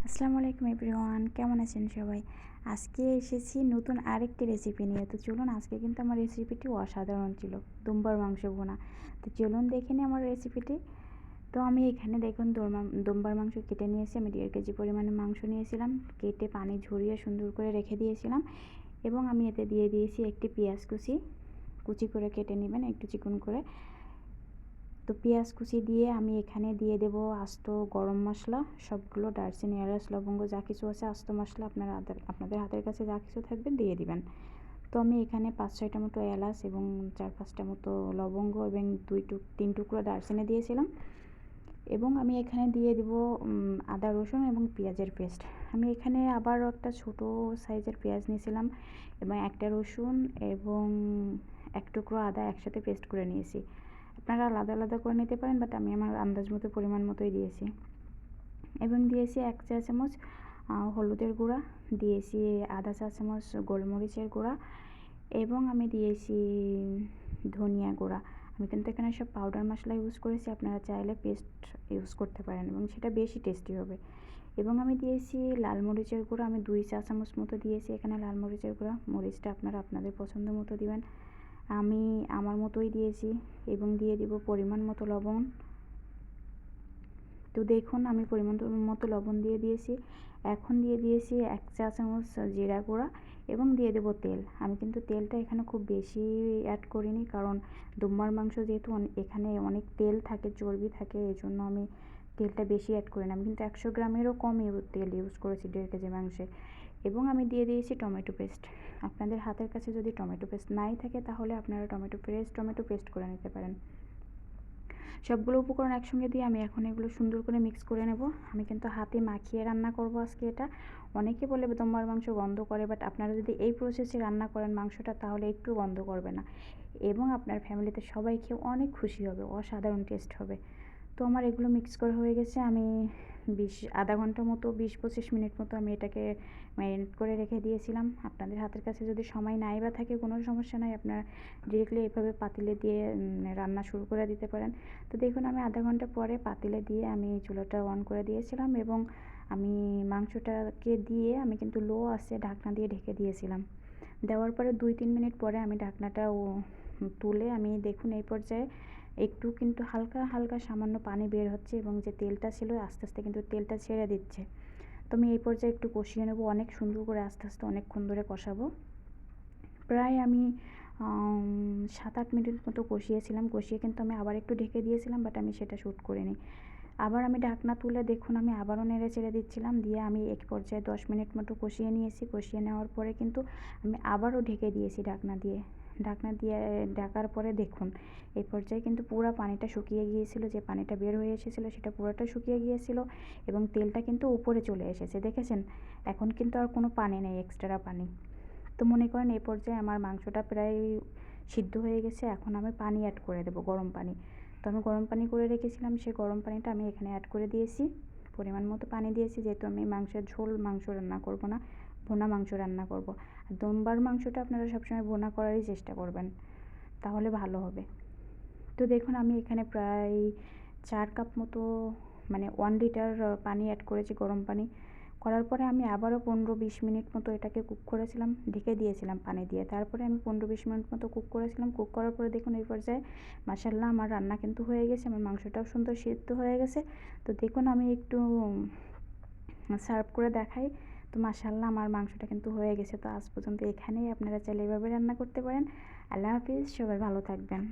আসসালামু আলাইকুম এভরিওয়ান, কেমন আছেন সবাই? আজকে এসেছি নতুন আরেকটি রেসিপি নিয়ে। তো চলুন, আজকে কিন্তু আমার রেসিপিটি অসাধারণ ছিল, দুম্বার মাংস ভুনা। তো চলুন দেখে নিই আমার রেসিপিটি। তো আমি এখানে দেখুন দুম্বার মাংস কেটে নিয়েছি। আমি 1.5 কেজি পরিমাণে মাংস নিয়েছিলাম, কেটে পানি ঝরিয়ে সুন্দর করে রেখে দিয়েছিলাম। এবং আমি এতে দিয়ে দিয়েছি একটি পেঁয়াজ কুচি, কুচি করে কেটে নেবেন একটু চিকন করে। তো পেঁয়াজ কুচি দিয়ে আমি এখানে দিয়ে দেব আস্ত গরম মশলা সবগুলো, দারচিনি, এলাচ, লবঙ্গ যা কিছু আছে আস্ত মশলা আপনাদের হাতের কাছে যা কিছু থাকবে দিয়ে দিবেন। তো আমি এখানে 5-6টা মতো এলাচ এবং 4-5টা মতো লবঙ্গ এবং 3 টুকরো দারচিনি দিয়েছিলাম। এবং আমি এখানে দিয়ে দিব আদা, রসুন এবং পেঁয়াজের পেস্ট। আমি এখানে আবার একটা ছোট সাইজের পেঁয়াজ নিয়েছিলাম এবং একটা রসুন এবং 1 টুকরো আদা একসাথে পেস্ট করে নিয়েছি। আপনারা আলাদা আলাদা করে নিতে পারেন, বাট আমি আমার আন্দাজ মতো পরিমাণ মতোই দিয়েছি। এবং দিয়েছি 1 চা চামচ হলুদের গুঁড়া, দিয়েছি আধা চা চামচ গোলমরিচের গুঁড়া এবং আমি দিয়েছি ধনিয়া গুঁড়া। আমি কিন্তু এখানে সব পাউডার মশলা ইউজ করেছি, আপনারা চাইলে পেস্ট ইউজ করতে পারেন এবং সেটা বেশি টেস্টি হবে। এবং আমি দিয়েছি লাল মরিচের গুঁড়া, আমি 2 চা চামচ মতো দিয়েছি এখানে লাল মরিচের গুঁড়া। মরিচটা আপনারা আপনাদের পছন্দ মতো দিবেন, আমি আমার মতোই দিয়েছি। এবং দিয়ে দিব পরিমাণ মতো লবণ। তো দেখুন আমি পরিমাণ মতো লবণ দিয়ে দিয়েছি। এখন দিয়ে দিয়েছি 1 চা চামচ জিরা গুঁড়া এবং দিয়ে দেব তেল। আমি কিন্তু তেলটা এখানে খুব বেশি অ্যাড করিনি, কারণ দুম্বার মাংস যেহেতু এখানে অনেক তেল থাকে, চর্বি থাকে, এই জন্য আমি তেলটা বেশি অ্যাড করি না। আমি কিন্তু 100 গ্রামেরও কম তেল ইউজ করেছি 1.5 কেজি মাংসে। এবং আমি দিয়ে দিয়েছি টমেটো পেস্ট। আপনাদের হাতের কাছে যদি টমেটো পেস্ট নাই থাকে তাহলে আপনারা টমেটো পেস্ট করে নিতে পারেন। সবগুলো উপকরণ একসঙ্গে দিয়ে আমি এখন এগুলো সুন্দর করে মিক্স করে নেব। আমি কিন্তু হাতে মাখিয়ে রান্না করব আজকে এটা। অনেকে বলে দুম্বার মাংস গন্ধ করে, বাট আপনারা যদি এই প্রসেসে রান্না করেন মাংসটা তাহলে একটু গন্ধ করবে না এবং আপনার ফ্যামিলিতে সবাই খেয়ে অনেক খুশি হবে, অসাধারণ টেস্ট হবে। তো আমার এগুলো মিক্স করা হয়ে গেছে। আমি আধা ঘন্টা মতো 20-25 মিনিট মতো আমি এটাকে ম্যারিনেট করে রেখে দিয়েছিলাম। আপনাদের হাতের কাছে যদি সময় নাই বা থাকে কোনো সমস্যা নাই, আপনারা ডিরেক্টলি এভাবে পাতিলে দিয়ে রান্না শুরু করে দিতে পারেন। তো দেখুন আমি আধা ঘন্টা পরে পাতিলে দিয়ে আমি চুলাটা অন করে দিয়েছিলাম এবং আমি মাংসটাকে দিয়ে আমি কিন্তু লো আঁচে ঢাকনা দিয়ে ঢেকে দিয়েছিলাম। দেওয়ার পরে 2-3 মিনিট পরে আমি ঢাকনাটা তুলে আমি দেখুন এই পর্যায়ে একটু কিন্তু হালকা হালকা সামান্য পানি বের হচ্ছে এবং যে তেলটা ছিল আস্তে আস্তে কিন্তু তেলটা ছেড়ে দিচ্ছে। তো আমি এই পর্যায়ে একটু কষিয়ে নেব, অনেক সুন্দর করে আস্তে আস্তে অনেকক্ষণ ধরে কষাবো। প্রায় আমি 7-8 মিনিট মতো কষিয়েছিলাম। কষিয়ে কিন্তু আমি আবার একটু ঢেকে দিয়েছিলাম, বাট আমি সেটা শ্যুট করিনি। আবার আমি ঢাকনা তুলে দেখুন আমি আবারও নেড়ে চেড়ে দিচ্ছিলাম, দিয়ে আমি এক পর্যায়ে 10 মিনিট মতো কষিয়ে নিয়েছি। কষিয়ে নেওয়ার পরে কিন্তু আমি আবারও ঢেকে দিয়েছি ঢাকনা দিয়ে ঢাকার পরে দেখুন এই পর্যায়ে কিন্তু পুরো পানিটা শুকিয়ে গিয়েছিল, যে পানিটা বের হয়ে এসেছিলো সেটা পুরোটা শুকিয়ে গিয়েছিল এবং তেলটা কিন্তু উপরে চলে এসেছে, দেখেছেন? এখন কিন্তু আর কোনো পানি নেই, এক্সট্রা পানি। তো মনে করেন এই পর্যায়ে আমার মাংসটা প্রায় সিদ্ধ হয়ে গেছে। এখন আমি পানি অ্যাড করে দেবো, গরম পানি। তো আমি গরম পানি করে রেখেছিলাম, সেই গরম পানিটা আমি এখানে অ্যাড করে দিয়েছি। পরিমাণ মতো পানি দিয়েছি, যেহেতু আমি মাংসের ঝোল মাংস রান্না করব না, ভুনা মাংস রান্না করব। আর দুম্বার মাংসটা আপনারা সবসময় ভুনা করারই চেষ্টা করবেন, তাহলে ভালো হবে। তো দেখুন আমি এখানে প্রায় 4 কাপ মতো মানে 1 লিটার পানি অ্যাড করেছি, গরম পানি। করার পরে আমি আবারও 15-20 মিনিট মতো এটাকে কুক করেছিলাম, ঢেকে দিয়েছিলাম পানি দিয়ে। তারপরে আমি 15-20 মিনিট মতো কুক করেছিলাম। কুক করার পরে দেখুন এই পর্যায়ে মাশাআল্লাহ আমার রান্না কিন্তু হয়ে গেছে, আমার মাংসটাও সুন্দর সিদ্ধ হয়ে গেছে। তো দেখুন আমি একটু সার্ভ করে দেখাই। তো মাশাআল্লাহ আমার মাংসটা কিন্তু হয়ে গেছে। তো আজ পর্যন্ত এখানেই, আপনারা চাইলে এভাবে রান্না করতে পারেন। আল্লাহ হাফিজ, সবাই ভালো থাকবেন।